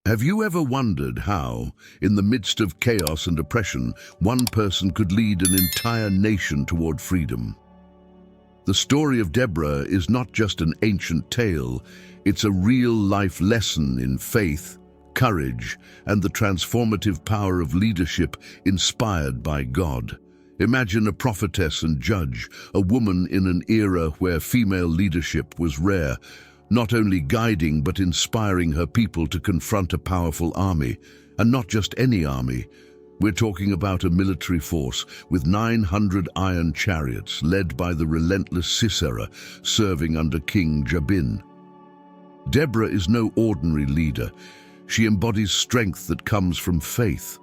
Have you ever wondered how, in the midst of chaos and oppression, one person could lead an entire nation toward freedom? The story of Deborah is not just an ancient tale, it's a real-life lesson in faith, courage, and the transformative power of leadership inspired by God. Imagine a prophetess and judge, a woman in an era where female leadership was rare, not only guiding but inspiring her people to confront a powerful army, and not just any army. We're talking about a military force with 900 iron chariots led by the relentless Sisera, serving under King Jabin. Deborah is no ordinary leader. She embodies strength that comes from faith.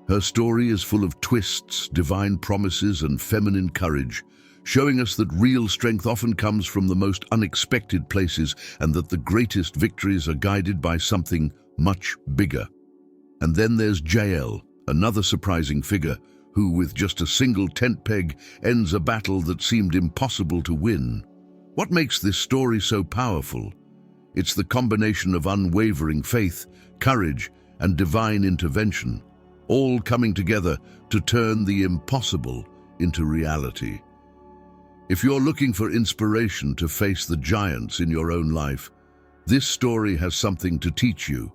Her story is full of twists, divine promises, and feminine courage, showing us that real strength often comes from the most unexpected places and that the greatest victories are guided by something much bigger. And then there's Jael, another surprising figure, who with just a single tent peg ends a battle that seemed impossible to win. What makes this story so powerful? It's the combination of unwavering faith, courage, and divine intervention, all coming together to turn the impossible into reality. If you're looking for inspiration to face the giants in your own life, this story has something to teach you.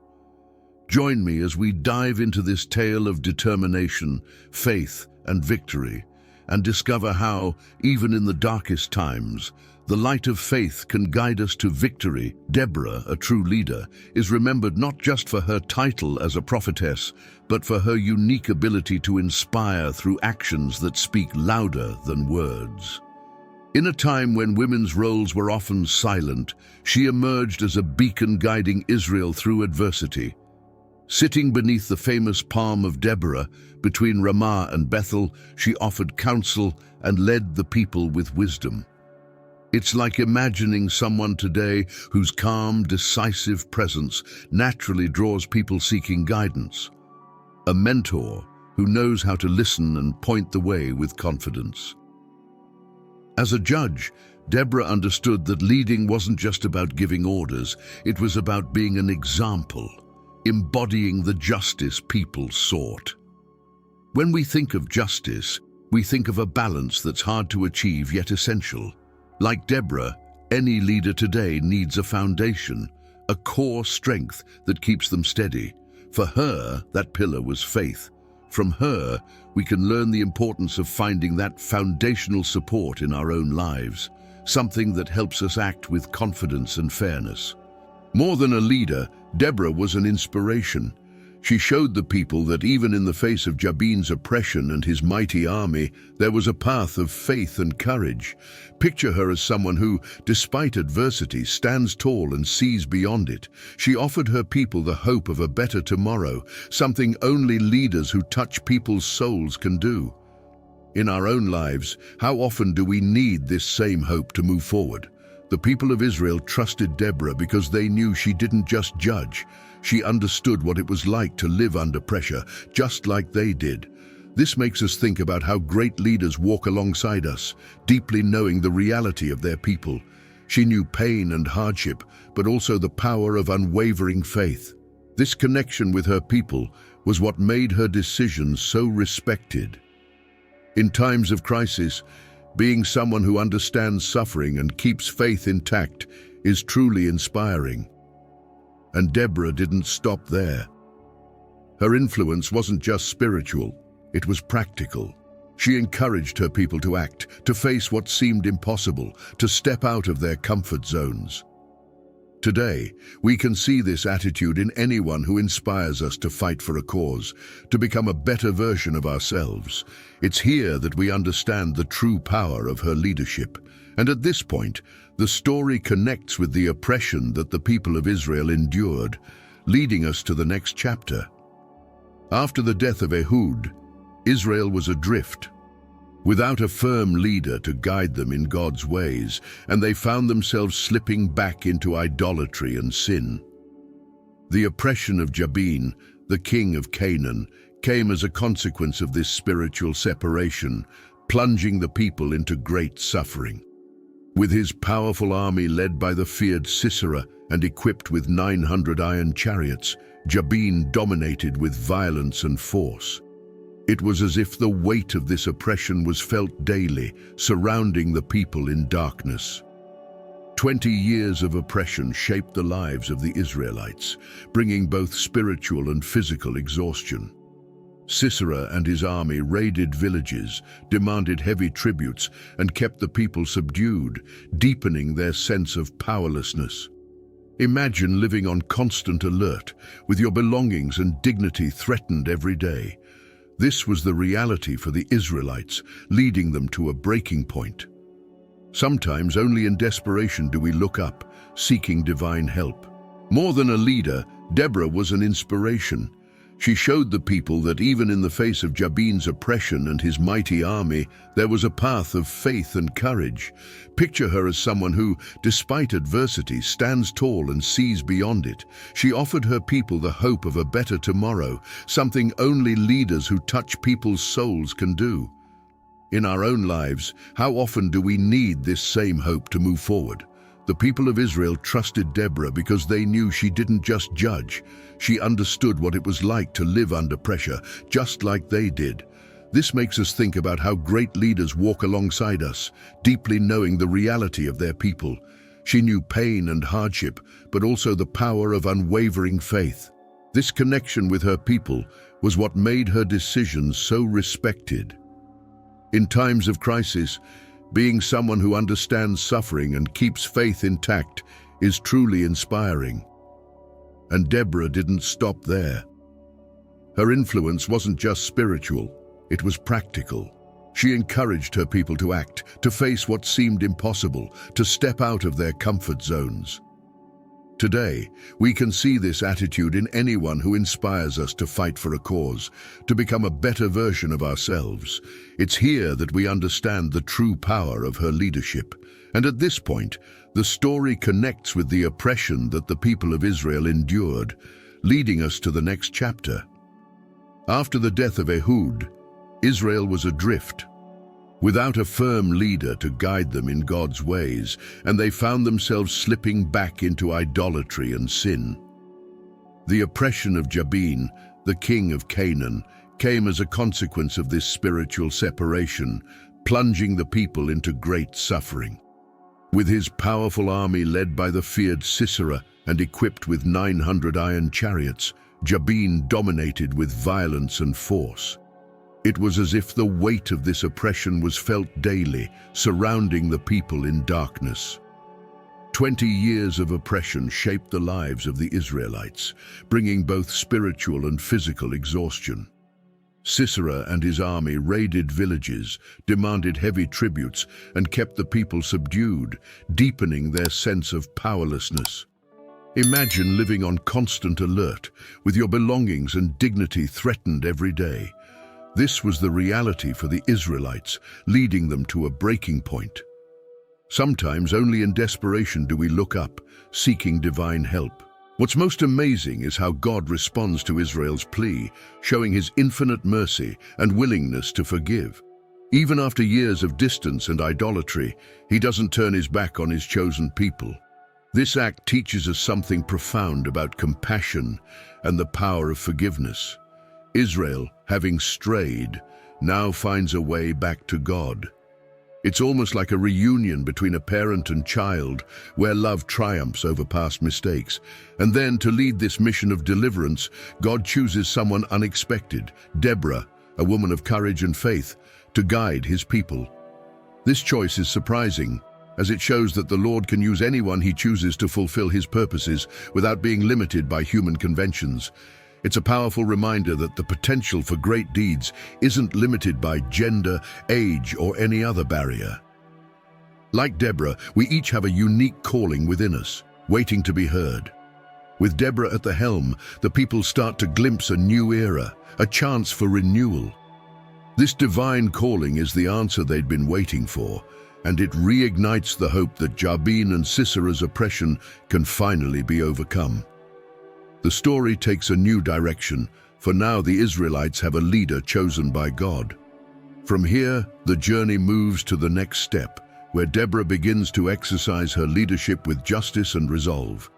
Join me as we dive into this tale of determination, faith, and victory, and discover how, even in the darkest times, the light of faith can guide us to victory. Deborah, a true leader, is remembered not just for her title as a prophetess, but for her unique ability to inspire through actions that speak louder than words. In a time when women's roles were often silent, she emerged as a beacon guiding Israel through adversity. Sitting beneath the famous palm of Deborah, between Ramah and Bethel, she offered counsel and led the people with wisdom. It's like imagining someone today whose calm, decisive presence naturally draws people seeking guidance. A mentor who knows how to listen and point the way with confidence. As a judge, Deborah understood that leading wasn't just about giving orders, it was about being an example, embodying the justice people sought. When we think of justice, we think of a balance that's hard to achieve yet essential. Like Deborah, any leader today needs a foundation, a core strength that keeps them steady. For her, that pillar was faith. From her, we can learn the importance of finding that foundational support in our own lives, something that helps us act with confidence and fairness. More than a leader, Deborah was an inspiration. She showed the people that even in the face of Jabin's oppression and his mighty army, there was a path of faith and courage. Picture her as someone who, despite adversity, stands tall and sees beyond it. She offered her people the hope of a better tomorrow, something only leaders who touch people's souls can do. In our own lives, how often do we need this same hope to move forward? The people of Israel trusted Deborah because they knew she didn't just judge. She understood what it was like to live under pressure, just like they did. This makes us think about how great leaders walk alongside us, deeply knowing the reality of their people. She knew pain and hardship, but also the power of unwavering faith. This connection with her people was what made her decisions so respected. In times of crisis, being someone who understands suffering and keeps faith intact is truly inspiring. And Deborah didn't stop there. Her influence wasn't just spiritual, it was practical. She encouraged her people to act, to face what seemed impossible, to step out of their comfort zones. Today, we can see this attitude in anyone who inspires us to fight for a cause, to become a better version of ourselves. It's here that we understand the true power of her leadership. And at this point, the story connects with the oppression that the people of Israel endured, leading us to the next chapter. After the death of Ehud, Israel was adrift, without a firm leader to guide them in God's ways, and they found themselves slipping back into idolatry and sin. The oppression of Jabin, the king of Canaan, came as a consequence of this spiritual separation, plunging the people into great suffering. With his powerful army led by the feared Sisera and equipped with 900 iron chariots, Jabin dominated with violence and force. It was as if the weight of this oppression was felt daily, surrounding the people in darkness. 20 years of oppression shaped the lives of the Israelites, bringing both spiritual and physical exhaustion. Sisera and his army raided villages, demanded heavy tributes, and kept the people subdued, deepening their sense of powerlessness. Imagine living on constant alert, with your belongings and dignity threatened every day. This was the reality for the Israelites, leading them to a breaking point. Sometimes only in desperation do we look up, seeking divine help. More than a leader, Deborah was an inspiration. She showed the people that even in the face of Jabin's oppression and his mighty army, there was a path of faith and courage. Picture her as someone who, despite adversity, stands tall and sees beyond it. She offered her people the hope of a better tomorrow, something only leaders who touch people's souls can do. In our own lives, how often do we need this same hope to move forward? The people of Israel trusted Deborah because they knew she didn't just judge. She understood what it was like to live under pressure, just like they did. This makes us think about how great leaders walk alongside us, deeply knowing the reality of their people. She knew pain and hardship, but also the power of unwavering faith. This connection with her people was what made her decisions so respected. In times of crisis, being someone who understands suffering and keeps faith intact is truly inspiring. And Deborah didn't stop there. Her influence wasn't just spiritual, it was practical. She encouraged her people to act, to face what seemed impossible, to step out of their comfort zones. Today, we can see this attitude in anyone who inspires us to fight for a cause, to become a better version of ourselves. It's here that we understand the true power of her leadership. And at this point, the story connects with the oppression that the people of Israel endured, leading us to the next chapter. After the death of Ehud, Israel was adrift, without a firm leader to guide them in God's ways, and they found themselves slipping back into idolatry and sin. The oppression of Jabin, the king of Canaan, came as a consequence of this spiritual separation, plunging the people into great suffering. With his powerful army led by the feared Sisera and equipped with 900 iron chariots, Jabin dominated with violence and force. It was as if the weight of this oppression was felt daily, surrounding the people in darkness. 20 years of oppression shaped the lives of the Israelites, bringing both spiritual and physical exhaustion. Sisera and his army raided villages, demanded heavy tributes, and kept the people subdued, deepening their sense of powerlessness. Imagine living on constant alert, with your belongings and dignity threatened every day. This was the reality for the Israelites, leading them to a breaking point. Sometimes only in desperation do we look up, seeking divine help. What's most amazing is how God responds to Israel's plea, showing his infinite mercy and willingness to forgive. Even after years of distance and idolatry, he doesn't turn his back on his chosen people. This act teaches us something profound about compassion and the power of forgiveness. Israel, having strayed, now finds a way back to God. It's almost like a reunion between a parent and child, where love triumphs over past mistakes. And then, to lead this mission of deliverance, God chooses someone unexpected, Deborah, a woman of courage and faith, to guide his people. This choice is surprising, as it shows that the Lord can use anyone he chooses to fulfill his purposes without being limited by human conventions. It's a powerful reminder that the potential for great deeds isn't limited by gender, age, or any other barrier. Like Deborah, we each have a unique calling within us, waiting to be heard. With Deborah at the helm, the people start to glimpse a new era, a chance for renewal. This divine calling is the answer they'd been waiting for, and it reignites the hope that Jabin and Sisera's oppression can finally be overcome. The story takes a new direction, for now the Israelites have a leader chosen by God. From here, the journey moves to the next step, where Deborah begins to exercise her leadership with justice and resolve.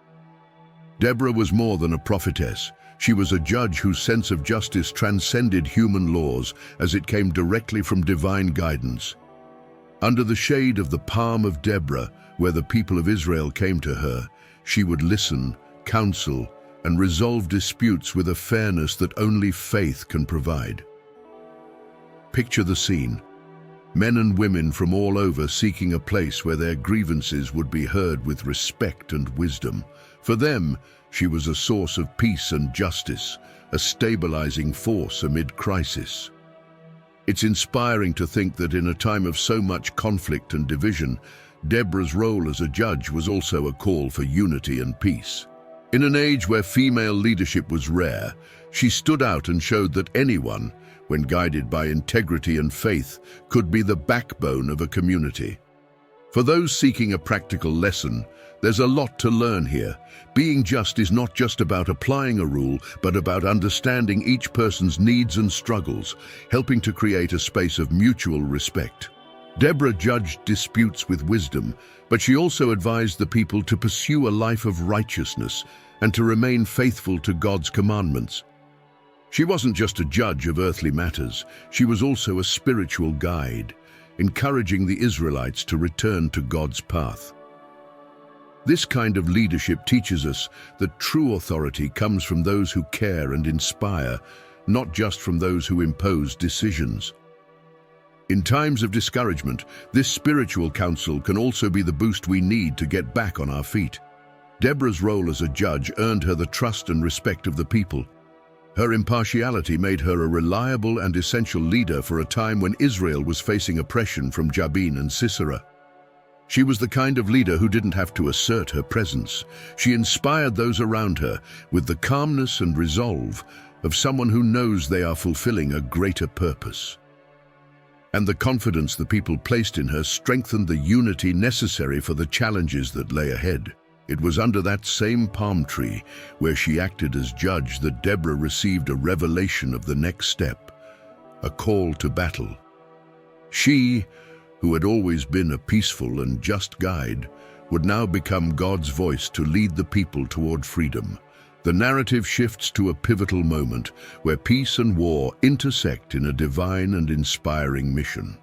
Deborah was more than a prophetess. She was a judge whose sense of justice transcended human laws as it came directly from divine guidance. Under the shade of the palm of Deborah, where the people of Israel came to her, she would listen, counsel, and resolve disputes with a fairness that only faith can provide. Picture the scene. Men and women from all over seeking a place where their grievances would be heard with respect and wisdom. For them, she was a source of peace and justice, a stabilizing force amid crisis. It's inspiring to think that in a time of so much conflict and division, Deborah's role as a judge was also a call for unity and peace. In an age where female leadership was rare, she stood out and showed that anyone, when guided by integrity and faith, could be the backbone of a community. For those seeking a practical lesson, there's a lot to learn here. Being just is not just about applying a rule, but about understanding each person's needs and struggles, helping to create a space of mutual respect. Deborah judged disputes with wisdom, but she also advised the people to pursue a life of righteousness and to remain faithful to God's commandments. She wasn't just a judge of earthly matters, she was also a spiritual guide, encouraging the Israelites to return to God's path. This kind of leadership teaches us that true authority comes from those who care and inspire, not just from those who impose decisions. In times of discouragement, this spiritual counsel can also be the boost we need to get back on our feet. Deborah's role as a judge earned her the trust and respect of the people. Her impartiality made her a reliable and essential leader for a time when Israel was facing oppression from Jabin and Sisera. She was the kind of leader who didn't have to assert her presence. She inspired those around her with the calmness and resolve of someone who knows they are fulfilling a greater purpose. And the confidence the people placed in her strengthened the unity necessary for the challenges that lay ahead. It was under that same palm tree, where she acted as judge, that Deborah received a revelation of the next step, a call to battle. She, who had always been a peaceful and just guide, would now become God's voice to lead the people toward freedom. The narrative shifts to a pivotal moment where peace and war intersect in a divine and inspiring mission.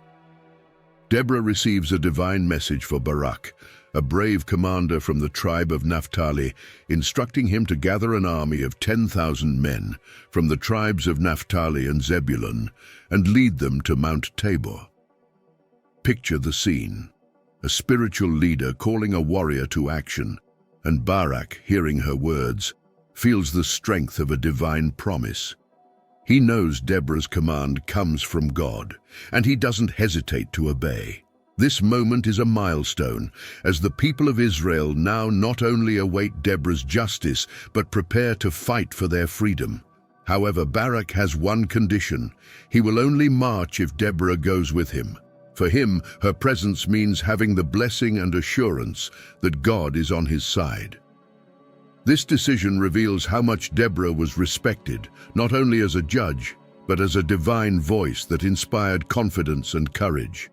Deborah receives a divine message for Barak, a brave commander from the tribe of Naphtali, instructing him to gather an army of 10,000 men from the tribes of Naphtali and Zebulun and lead them to Mount Tabor. Picture the scene: a spiritual leader calling a warrior to action, and Barak, hearing her words, feels the strength of a divine promise. He knows Deborah's command comes from God, and he doesn't hesitate to obey. This moment is a milestone, as the people of Israel now not only await Deborah's justice, but prepare to fight for their freedom. However, Barak has one condition: he will only march if Deborah goes with him. For him, her presence means having the blessing and assurance that God is on his side. This decision reveals how much Deborah was respected, not only as a judge, but as a divine voice that inspired confidence and courage.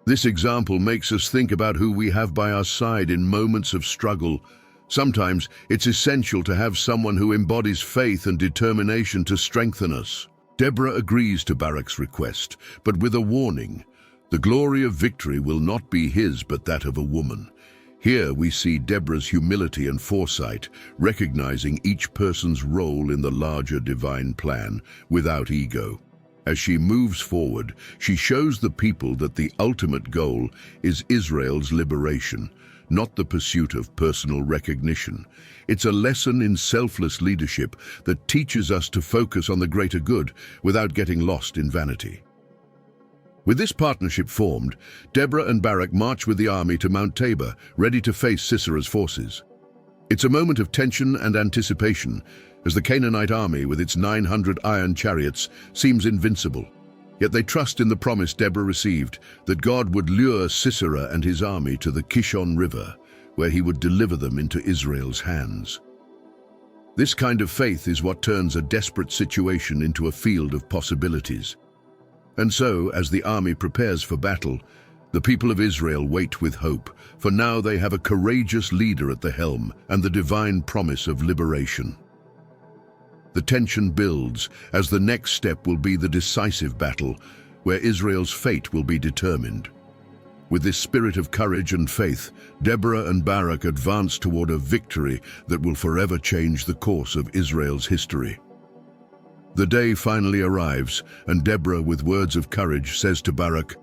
This example makes us think about who we have by our side in moments of struggle. Sometimes it's essential to have someone who embodies faith and determination to strengthen us. Deborah agrees to Barak's request, but with a warning: the glory of victory will not be his, but that of a woman. Here we see Deborah's humility and foresight, recognizing each person's role in the larger divine plan, without ego. As she moves forward, she shows the people that the ultimate goal is Israel's liberation, not the pursuit of personal recognition. It's a lesson in selfless leadership that teaches us to focus on the greater good without getting lost in vanity. With this partnership formed, Deborah and Barak march with the army to Mount Tabor, ready to face Sisera's forces. It's a moment of tension and anticipation, as the Canaanite army, with its 900 iron chariots, seems invincible. Yet they trust in the promise Deborah received, that God would lure Sisera and his army to the Kishon River, where he would deliver them into Israel's hands. This kind of faith is what turns a desperate situation into a field of possibilities. And so, as the army prepares for battle, The people of Israel wait with hope, for now they have a courageous leader at the helm and the divine promise of liberation. The tension builds as the next step will be the decisive battle, where Israel's fate will be determined. With this spirit of courage and faith, Deborah and Barak advance toward a victory that will forever change the course of Israel's history. The day finally arrives, and Deborah, with words of courage, says to Barak,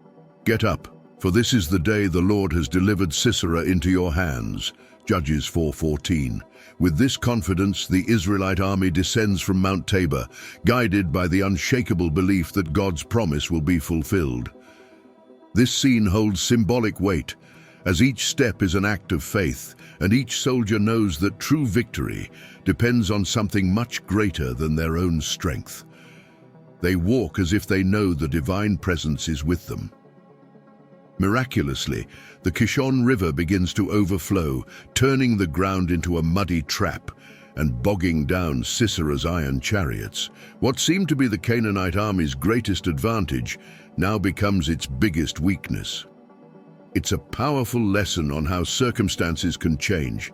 "Get up, for this is the day the Lord has delivered Sisera into your hands." Judges 4:14. With this confidence, the Israelite army descends from Mount Tabor, guided by the unshakable belief that God's promise will be fulfilled. This scene holds symbolic weight, as each step is an act of faith, and each soldier knows that true victory depends on something much greater than their own strength. They walk as if they know the divine presence is with them. Miraculously, the Kishon River begins to overflow, turning the ground into a muddy trap and bogging down Sisera's iron chariots. What seemed to be the Canaanite army's greatest advantage now becomes its biggest weakness. It's a powerful lesson on how circumstances can change,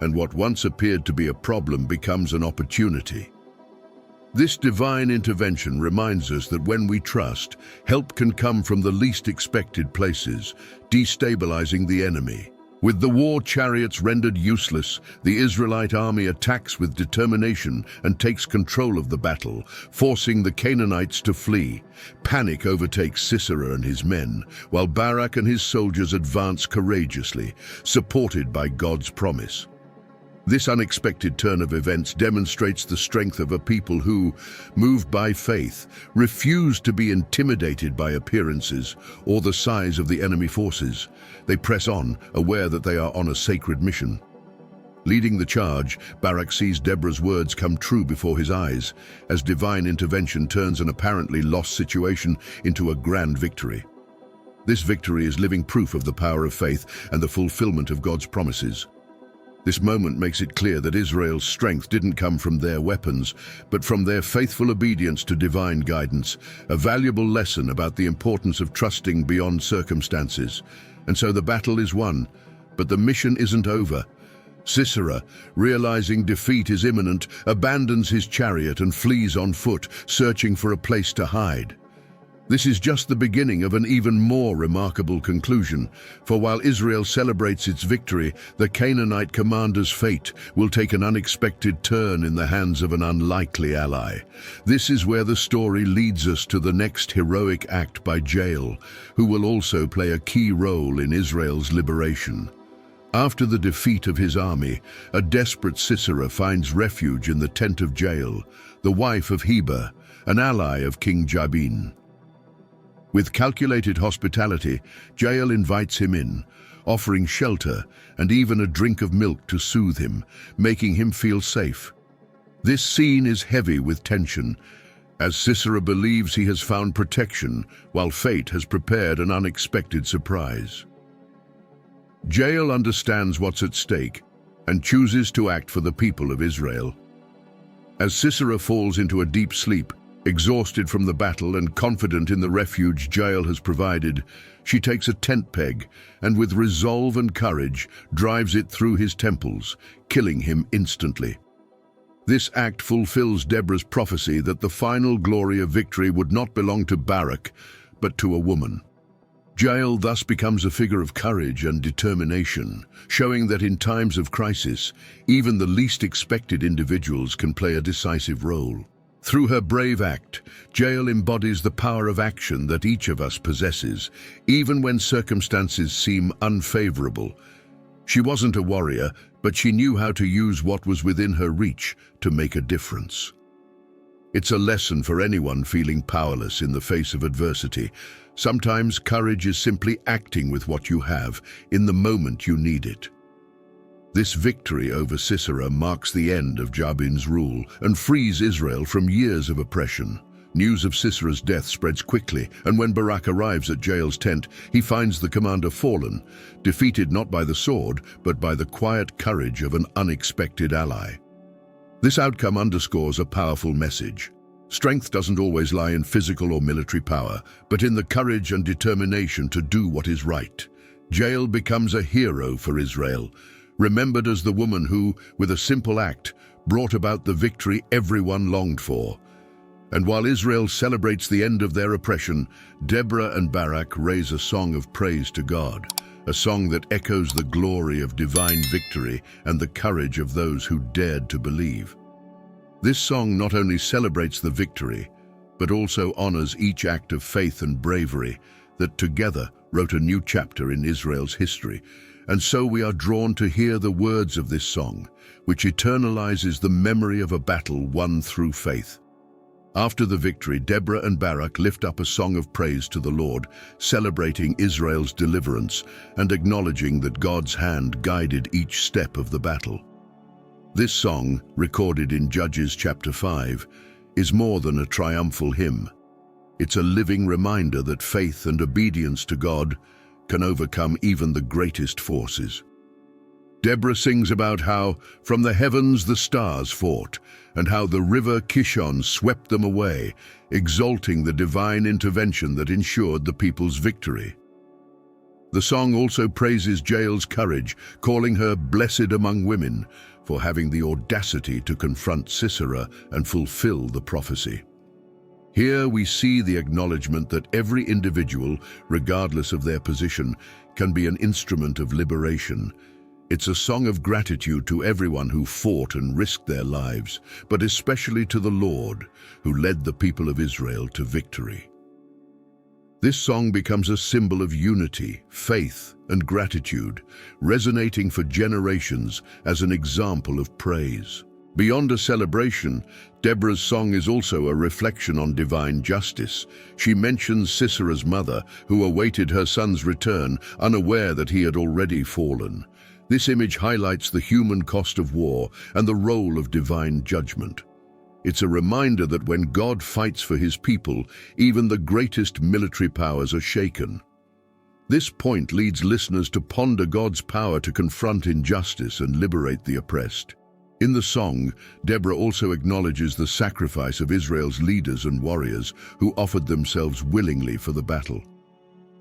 and what once appeared to be a problem becomes an opportunity. This divine intervention reminds us that when we trust, help can come from the least expected places, destabilizing the enemy. With the war chariots rendered useless, the Israelite army attacks with determination and takes control of the battle, forcing the Canaanites to flee. Panic overtakes Sisera and his men, while Barak and his soldiers advance courageously, supported by God's promise. This unexpected turn of events demonstrates the strength of a people who, moved by faith, refuse to be intimidated by appearances or the size of the enemy forces. They press on, aware that they are on a sacred mission. Leading the charge, Barak sees Deborah's words come true before his eyes, as divine intervention turns an apparently lost situation into a grand victory. This victory is living proof of the power of faith and the fulfillment of God's promises. This moment makes it clear that Israel's strength didn't come from their weapons, but from their faithful obedience to divine guidance, a valuable lesson about the importance of trusting beyond circumstances. And so the battle is won, but the mission isn't over. Sisera, realizing defeat is imminent, abandons his chariot and flees on foot, searching for a place to hide. This is just the beginning of an even more remarkable conclusion, for while Israel celebrates its victory, the Canaanite commander's fate will take an unexpected turn in the hands of an unlikely ally. This is where the story leads us to the next heroic act by Jael, who will also play a key role in Israel's liberation. After the defeat of his army, a desperate Sisera finds refuge in the tent of Jael, the wife of Heber, an ally of King Jabin. With calculated hospitality, Jael invites him in, offering shelter and even a drink of milk to soothe him, making him feel safe. This scene is heavy with tension, as Sisera believes he has found protection, while fate has prepared an unexpected surprise. Jael understands what's at stake and chooses to act for the people of Israel. As Sisera falls into a deep sleep, exhausted from the battle and confident in the refuge Jael has provided, she takes a tent peg and with resolve and courage drives it through his temples, killing him instantly. This act fulfills Deborah's prophecy that the final glory of victory would not belong to Barak, but to a woman. Jael thus becomes a figure of courage and determination, showing that in times of crisis, even the least expected individuals can play a decisive role. Through her brave act, Jael embodies the power of action that each of us possesses, even when circumstances seem unfavorable. She wasn't a warrior, but she knew how to use what was within her reach to make a difference. It's a lesson for anyone feeling powerless in the face of adversity. Sometimes courage is simply acting with what you have in the moment you need it. This victory over Sisera marks the end of Jabin's rule and frees Israel from years of oppression. News of Sisera's death spreads quickly, and when Barak arrives at Jael's tent, he finds the commander fallen, defeated not by the sword, but by the quiet courage of an unexpected ally. This outcome underscores a powerful message. Strength doesn't always lie in physical or military power, but in the courage and determination to do what is right. Jael becomes a hero for Israel, remembered as the woman who, with a simple act, brought about the victory everyone longed for. And while Israel celebrates the end of their oppression, Deborah and Barak raise a song of praise to God, a song that echoes the glory of divine victory and the courage of those who dared to believe. This song not only celebrates the victory, but also honors each act of faith and bravery that together wrote a new chapter in Israel's history. And so we are drawn to hear the words of this song, which eternalizes the memory of a battle won through faith. After the victory, Deborah and Barak lift up a song of praise to the Lord, celebrating Israel's deliverance and acknowledging that God's hand guided each step of the battle. This song, recorded in Judges chapter 5, is more than a triumphal hymn. It's a living reminder that faith and obedience to God can overcome even the greatest forces. Deborah sings about how from the heavens the stars fought, and how the river Kishon swept them away, exalting the divine intervention that ensured the people's victory. The song also praises Jael's courage, calling her blessed among women for having the audacity to confront Sisera and fulfill the prophecy. Here we see the acknowledgement that every individual, regardless of their position, can be an instrument of liberation. It's a song of gratitude to everyone who fought and risked their lives, but especially to the Lord, who led the people of Israel to victory. This song becomes a symbol of unity, faith, and gratitude, resonating for generations as an example of praise. Beyond a celebration, Deborah's song is also a reflection on divine justice. She mentions Sisera's mother, who awaited her son's return, unaware that he had already fallen. This image highlights the human cost of war and the role of divine judgment. It's a reminder that when God fights for his people, even the greatest military powers are shaken. This point leads listeners to ponder God's power to confront injustice and liberate the oppressed. In the song, Deborah also acknowledges the sacrifice of Israel's leaders and warriors who offered themselves willingly for the battle.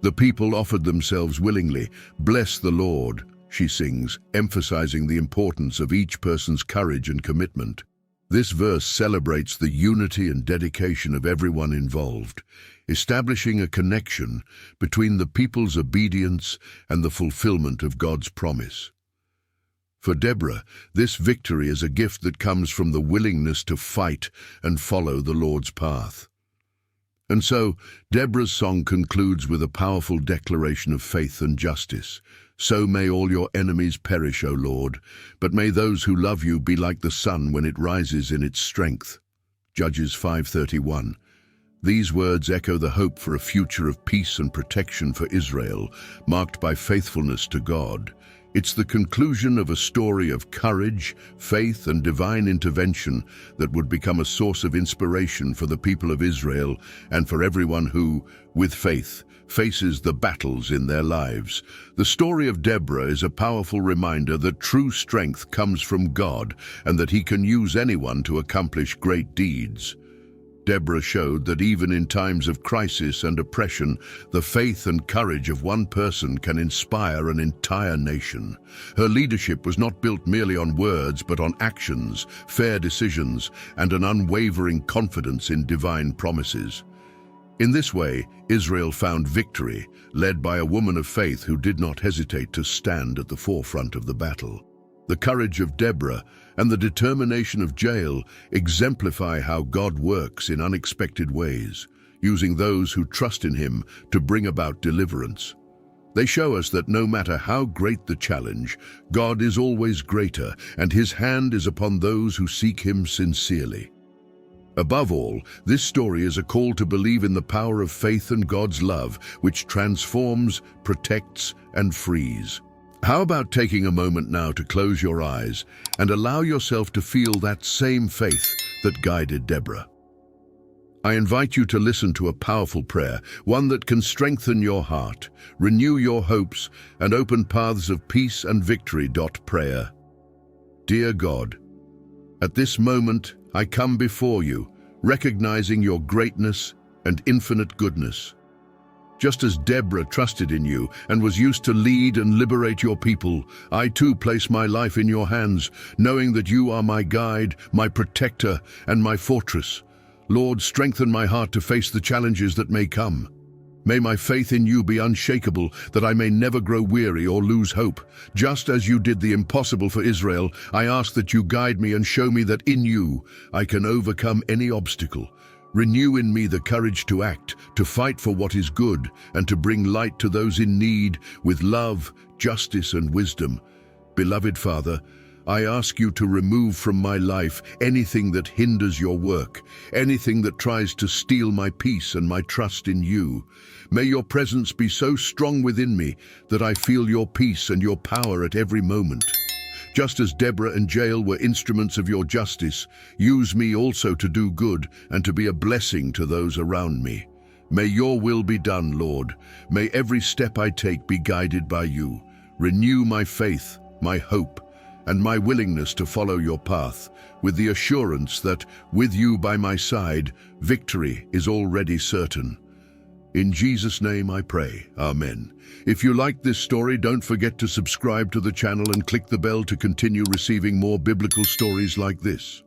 The people offered themselves willingly. Bless the Lord, she sings, emphasizing the importance of each person's courage and commitment. This verse celebrates the unity and dedication of everyone involved, establishing a connection between the people's obedience and the fulfillment of God's promise. For Deborah, this victory is a gift that comes from the willingness to fight and follow the Lord's path. And so, Deborah's song concludes with a powerful declaration of faith and justice. So may all your enemies perish, O Lord, but may those who love you be like the sun when it rises in its strength. Judges 5:31. These words echo the hope for a future of peace and protection for Israel, marked by faithfulness to God. It's the conclusion of a story of courage, faith, and divine intervention that would become a source of inspiration for the people of Israel and for everyone who, with faith, faces the battles in their lives. The story of Deborah is a powerful reminder that true strength comes from God and that he can use anyone to accomplish great deeds. Deborah showed that even in times of crisis and oppression, the faith and courage of one person can inspire an entire nation. Her leadership was not built merely on words, but on actions, fair decisions, and an unwavering confidence in divine promises. In this way, Israel found victory, led by a woman of faith who did not hesitate to stand at the forefront of the battle. The courage of Deborah and the determination of Jael exemplify how God works in unexpected ways, using those who trust in him to bring about deliverance. They show us that no matter how great the challenge, God is always greater, and his hand is upon those who seek him sincerely. Above all, this story is a call to believe in the power of faith and God's love, which transforms, protects, and frees. How about taking a moment now to close your eyes and allow yourself to feel that same faith that guided Deborah? I invite you to listen to a powerful prayer, one that can strengthen your heart, renew your hopes, and open paths of peace and victory. Prayer. Dear God, at this moment I come before you, recognizing your greatness and infinite goodness. Just as Deborah trusted in you and was used to lead and liberate your people, I too place my life in your hands, knowing that you are my guide, my protector, and my fortress. Lord, strengthen my heart to face the challenges that may come. May my faith in you be unshakable, that I may never grow weary or lose hope. Just as you did the impossible for Israel, I ask that you guide me and show me that in you I can overcome any obstacle. Renew in me the courage to act, to fight for what is good, and to bring light to those in need with love, justice, and wisdom. Beloved Father, I ask you to remove from my life anything that hinders your work, anything that tries to steal my peace and my trust in you. May your presence be so strong within me that I feel your peace and your power at every moment. Just as Deborah and Jael were instruments of your justice, use me also to do good and to be a blessing to those around me. May your will be done, Lord. May every step I take be guided by you. Renew my faith, my hope, and my willingness to follow your path, with the assurance that, with you by my side, victory is already certain. In Jesus' name I pray. Amen. If you liked this story, don't forget to subscribe to the channel and click the bell to continue receiving more biblical stories like this.